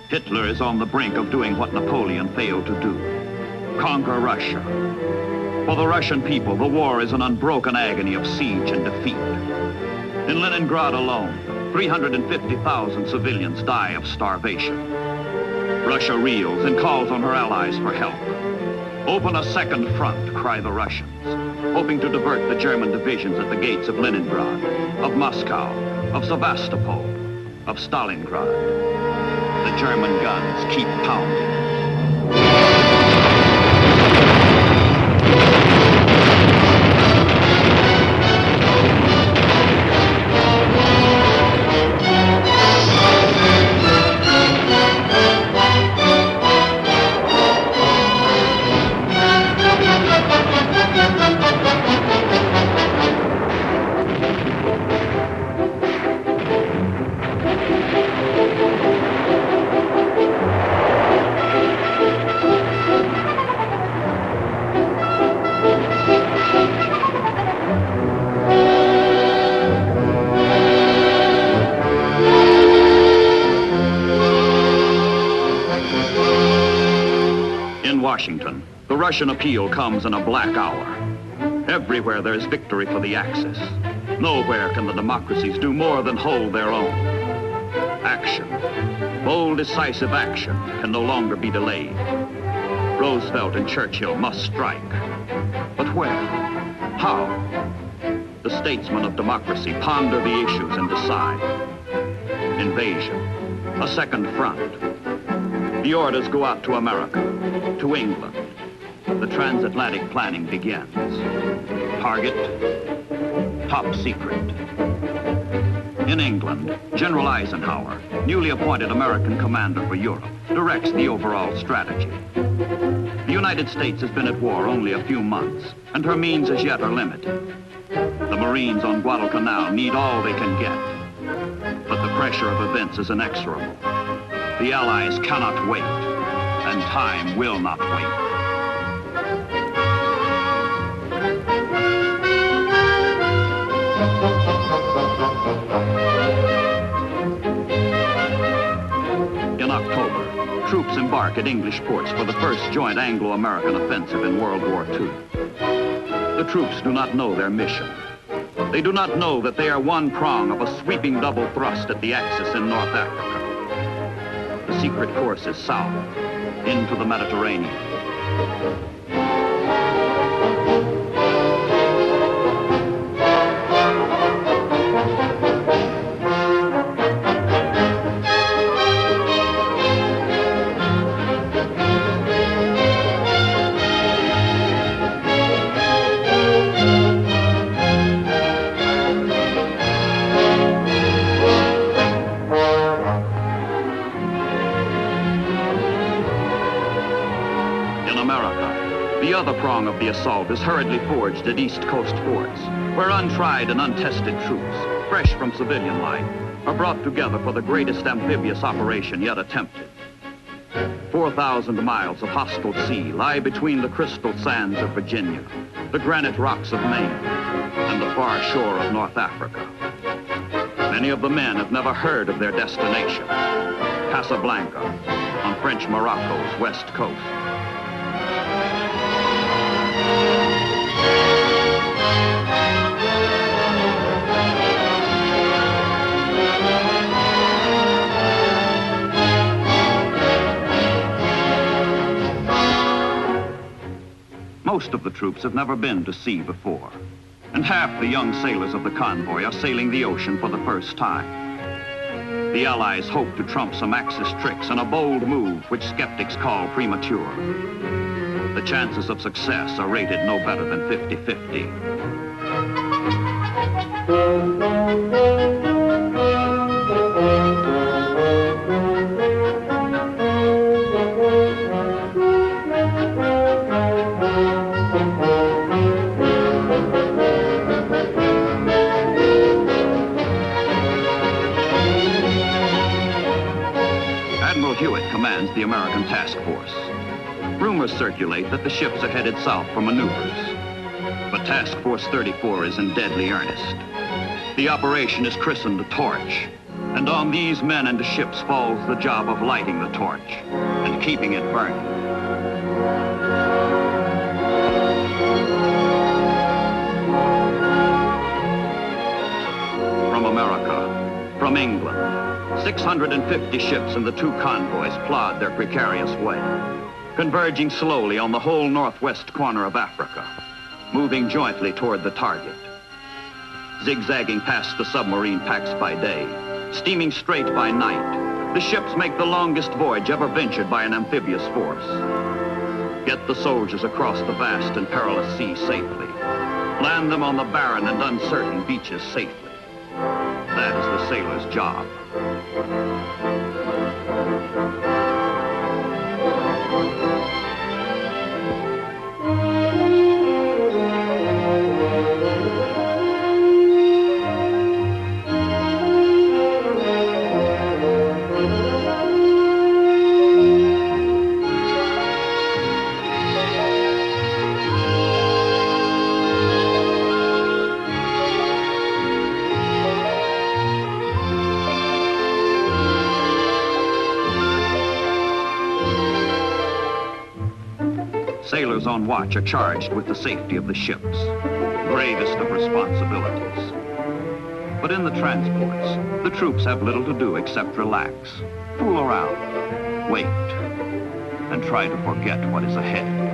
Hitler is on the brink of doing what Napoleon failed to do: conquer Russia. For the Russian people, the war is an unbroken agony of siege and defeat. In Leningrad alone, 350,000 civilians die of starvation. Russia reels and calls on her allies for help. Open a second front, cry the Russians, hoping to divert the German divisions at the gates of Leningrad, of Moscow, of Sevastopol, of Stalingrad. The German guns keep pounding. Washington, the Russian appeal comes in a black hour. Everywhere there is victory for the Axis. Nowhere can the democracies do more than hold their own. Action, bold, decisive action, can no longer be delayed. Roosevelt and Churchill must strike. But where? How? The statesmen of democracy ponder the issues and decide. Invasion, a second front. The orders go out to America, to England. The transatlantic planning begins. Target, top secret. In England, General Eisenhower, newly appointed American commander for Europe, directs the overall strategy. The United States has been at war only a few months, and her means as yet are limited. The Marines on Guadalcanal need all they can get. But the pressure of events is inexorable. The Allies cannot wait, and time will not wait. In October, troops embark at English ports for the first joint Anglo-American offensive in World War II. The troops do not know their mission. They do not know that they are one prong of a sweeping double thrust at the Axis in North Africa. The secret course is south, into the Mediterranean. The other prong of the assault is hurriedly forged at East Coast forts, where untried and untested troops, fresh from civilian life, are brought together for the greatest amphibious operation yet attempted. 4,000 miles of hostile sea lie between the crystal sands of Virginia, the granite rocks of Maine, and the far shore of North Africa. Many of the men have never heard of their destination, Casablanca, on French Morocco's west coast. Most of the troops have never been to sea before, and half the young sailors of the convoy are sailing the ocean for the first time. The Allies hope to trump some Axis tricks in a bold move which skeptics call premature. The chances of success are rated no better than 50-50. Commands the American task force. Rumors circulate that the ships are headed south for maneuvers. But Task Force 34 is in deadly earnest. The operation is christened Torch, And on these men and ships falls the job of lighting the torch and keeping it burning. From America, from England, 650 ships and the 2 convoys plod their precarious way, converging slowly on the whole northwest corner of Africa, moving jointly toward the target. Zigzagging past the submarine packs by day, steaming straight by night, the ships make the longest voyage ever ventured by an amphibious force. Get the soldiers across the vast and perilous sea safely. Land them on the barren and uncertain beaches safely. That is the sailor's job. Sailors on watch are charged with the safety of the ships, gravest of responsibilities. But in the transports, the troops have little to do except relax, fool around, wait, and try to forget what is ahead.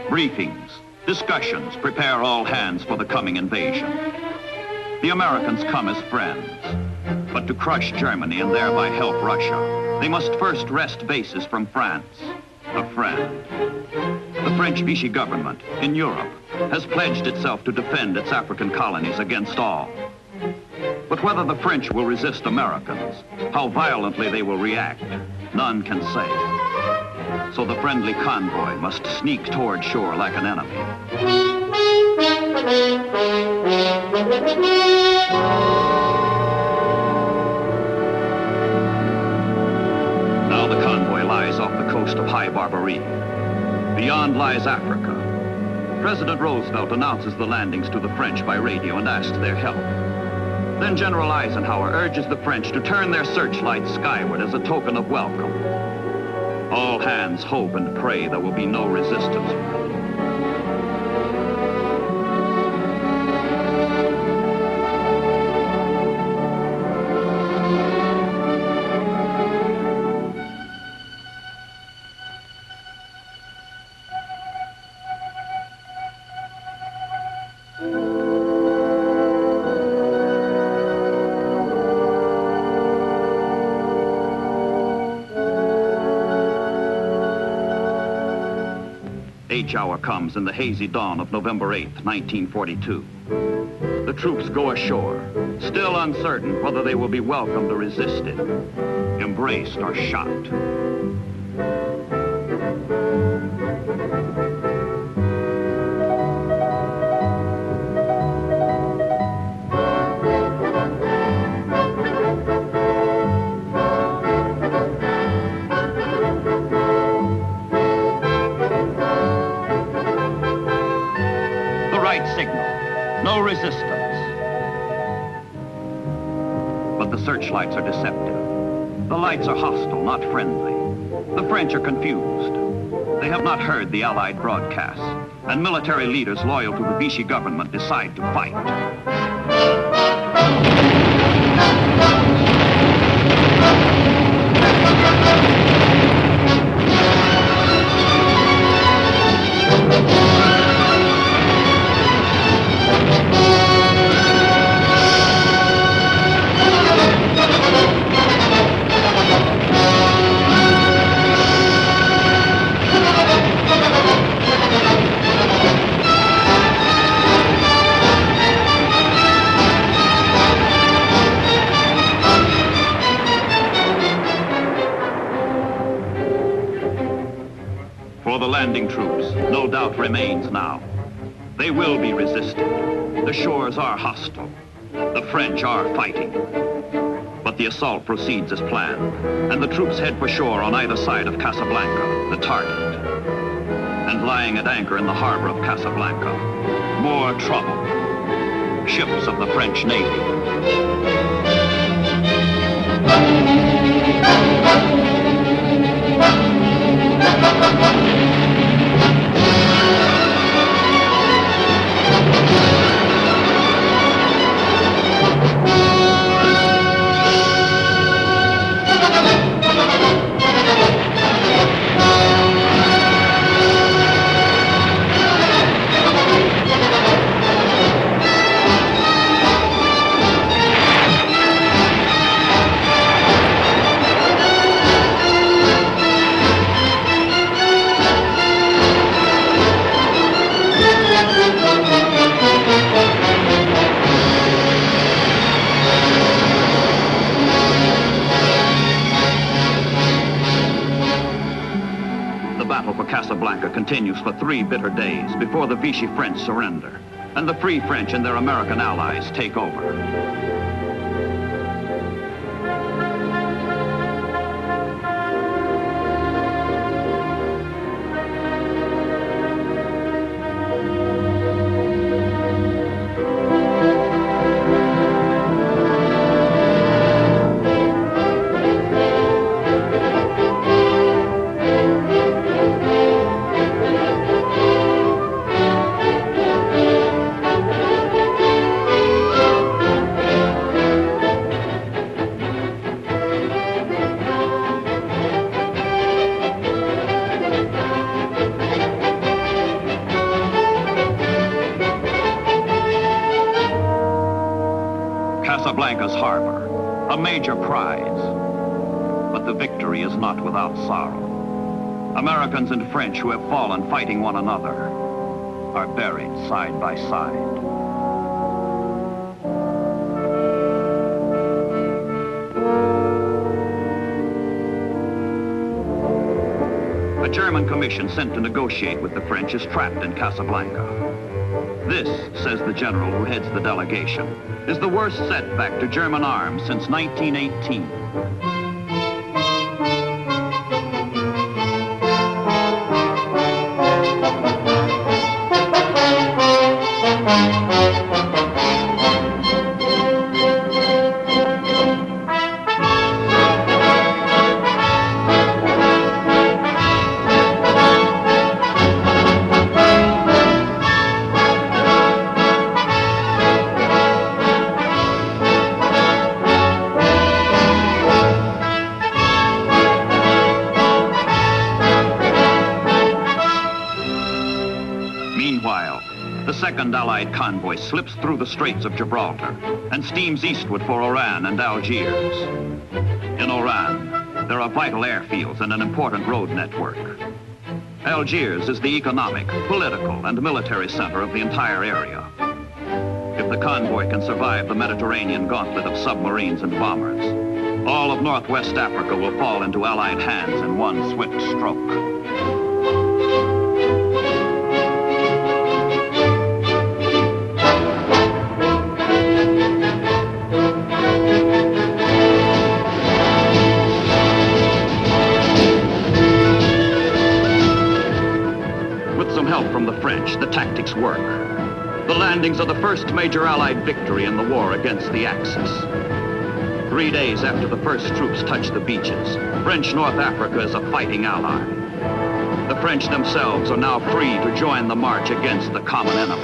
Briefings, discussions prepare all hands for the coming invasion. The Americans come as friends, but to crush Germany and thereby help Russia, they must first wrest bases from France, a friend. The French Vichy government in Europe has pledged itself to defend its African colonies against all. But whether the French will resist Americans, how violently they will react, none can say. So the friendly convoy must sneak toward shore like an enemy. Now the convoy lies off the coast of High Barbary. Beyond lies Africa. President Roosevelt announces the landings to the French by radio and asks their help. Then General Eisenhower urges the French to turn their searchlights skyward as a token of welcome. All hands hope and pray there will be no resistance. H hour comes in the hazy dawn of November 8th, 1942. The troops go ashore, still uncertain whether they will be welcomed or resisted, embraced or shot. Signal, no resistance. But the searchlights are deceptive. The lights are hostile, not friendly. The French are confused. They have not heard the Allied broadcasts, and military leaders loyal to the Vichy government decide to fight. For the landing troops, no doubt remains now. They will be resisted. The shores are hostile. The French are fighting. But the assault proceeds as planned, and the troops head for shore on either side of Casablanca, the target. And lying at anchor in the harbor of Casablanca, more trouble. Ships of the French Navy. Casablanca continues for 3 bitter days before the Vichy French surrender, and the Free French and their American allies take over. Casablanca's harbor, a major prize. But the victory is not without sorrow. Americans and French who have fallen fighting one another are buried side by side. A German commission sent to negotiate with the French is trapped in Casablanca. This, says the general who heads the delegation, is the worst setback to German arms since 1918. Meanwhile, the second Allied convoy slips through the Straits of Gibraltar and steams eastward for Oran and Algiers. In Oran, there are vital airfields and an important road network. Algiers is the economic, political, and military center of the entire area. If the convoy can survive the Mediterranean gauntlet of submarines and bombers, all of Northwest Africa will fall into Allied hands in one swift stroke. With some help from the French, the tactics work. The landings are the first major Allied victory in the war against the Axis. 3 days after the first troops touch the beaches, French North Africa is a fighting ally. The French themselves are now free to join the march against the common enemy.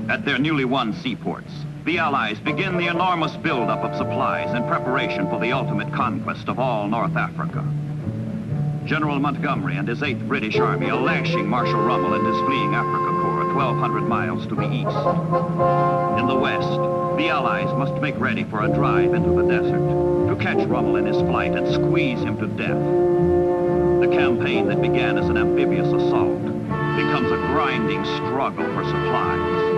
At their newly won seaports, the Allies begin the enormous buildup of supplies in preparation for the ultimate conquest of all North Africa. General Montgomery and his 8th British Army are lashing Marshal Rommel and his fleeing Africa Corps 1,200 miles to the east. In the west, the Allies must make ready for a drive into the desert to catch Rommel in his flight and squeeze him to death. The campaign that began as an amphibious assault becomes a grinding struggle for supplies.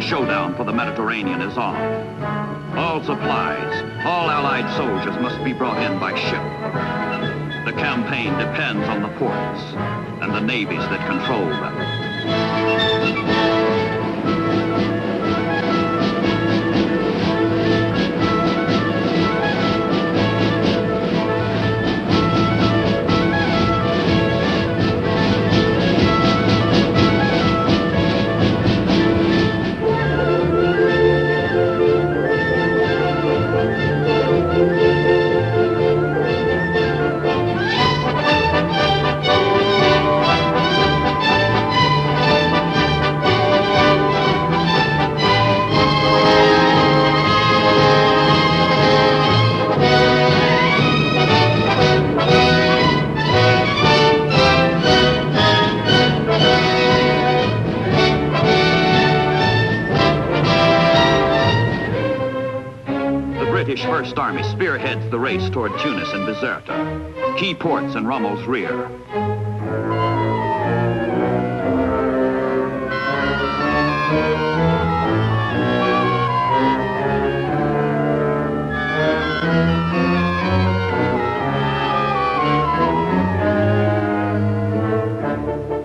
Showdown for the Mediterranean is on. All supplies, all Allied soldiers must be brought in by ship. The campaign depends on the ports and the navies that control them. British First Army spearheads the race toward Tunis and Bizerta, key ports in Rommel's rear.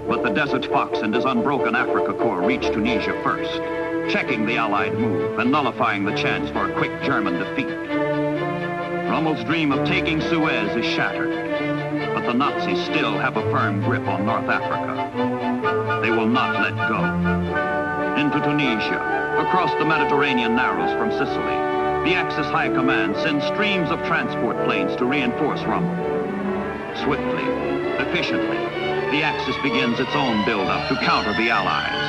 But the Desert Fox and his unbroken Africa Corps reach Tunisia first, checking the Allied move and nullifying the chance for a quick German defeat. Rommel's dream of taking Suez is shattered, but the Nazis still have a firm grip on North Africa. not let go. Into Tunisia, across the Mediterranean narrows from Sicily, the Axis High Command sends streams of transport planes to reinforce Rommel. Swiftly, efficiently, the Axis begins its own build-up to counter the Allies.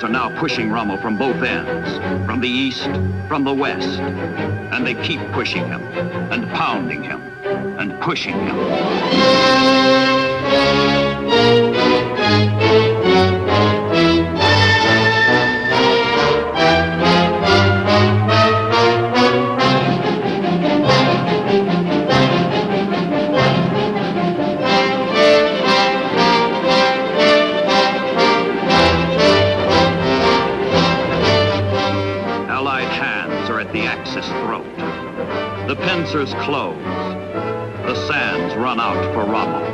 Are now pushing Rommel from both ends, from the east, from the west. And they keep pushing him, and pounding him, and pushing him. The Axis throat. The pincers close. The sands run out for Rommel.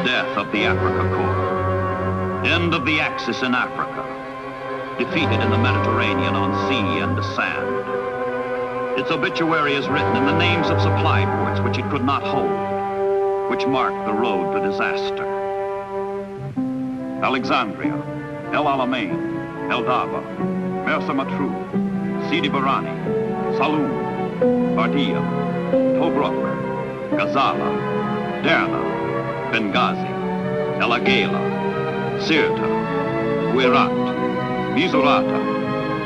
Death of the Africa Corps. End of the Axis in Africa. Defeated in the Mediterranean on sea and sand. Its obituary is written in the names of supply ports which it could not hold, which marked the road to disaster. Alexandria, El Alamein, El Daba, Mersa Matruh, Sidi Barrani, Saloum, Bardia, Tobruk, Gazala, Derna, Benghazi, El Agheila, Sirte, Guerat, Misurata,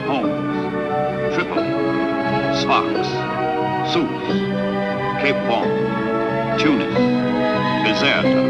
Homs, Tripoli, Sfax, Sousse, Cape Bon, Tunis, Bizerta,